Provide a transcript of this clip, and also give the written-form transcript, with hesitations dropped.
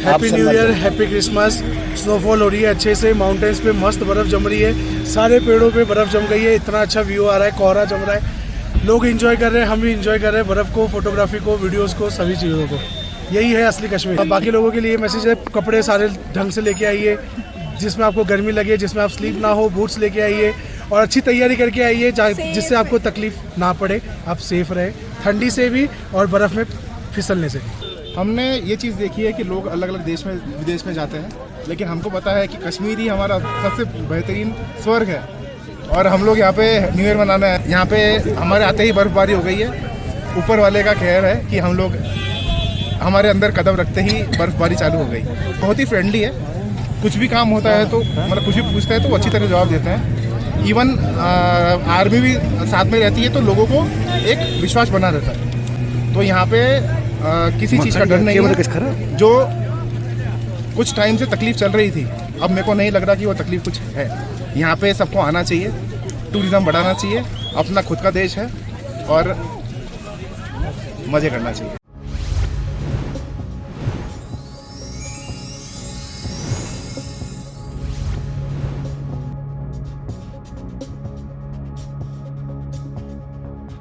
Happy new year, happy Christmas. Snowfall हो रही है अच्छे से, माउंटेन्स पे मस्त बर्फ़ जम रही है, सारे पेड़ों पे बर्फ़ जम गई है, इतना अच्छा व्यू आ रहा है, कोहरा जम रहा है, लोग एंजॉय कर रहे हैं, हम भी एंजॉय कर रहे हैं बर्फ़ को, फोटोग्राफी को, वीडियोस को, सभी चीज़ों को। यही है असली कश्मीर। बाकी लोगों के लिए मैसेज है, कपड़े सारे ढंग से लेके आइए, जिसमें आपको गर्मी लगे, जिसमें आप स्लीप ना हो, बूट्स लेके आइए और अच्छी तैयारी करके आइए जिससे आपको तकलीफ ना पड़े, आप सेफ रहे ठंडी से भी और बर्फ़ में फिसलने से भी। हमने ये चीज़ देखी है कि लोग अलग अलग देश में विदेश में जाते हैं, लेकिन हमको पता है कि कश्मीर ही हमारा सबसे बेहतरीन स्वर्ग है और हम लोग यहाँ पे न्यू ईयर मनाना है। यहाँ पे हमारे आते ही बर्फ़बारी हो गई है, ऊपर वाले का खैर है कि हम लोग हमारे अंदर कदम रखते ही बर्फ़बारी चालू हो गई। बहुत ही फ्रेंडली है, कुछ भी काम होता है तो मतलब कुछ भी पूछते हैं तो वो अच्छी तरह जवाब देते हैं। इवन आर्मी भी साथ में रहती है तो लोगों को एक विश्वास बना रहता है। तो यहाँ पे किसी चीज़ का डर नहीं है। जो कुछ टाइम से तकलीफ चल रही थी, अब मेरे को नहीं लग रहा कि वो तकलीफ कुछ है। यहाँ पे सबको आना चाहिए, टूरिज़्म बढ़ाना चाहिए, अपना खुद का देश है और मज़े करना चाहिए।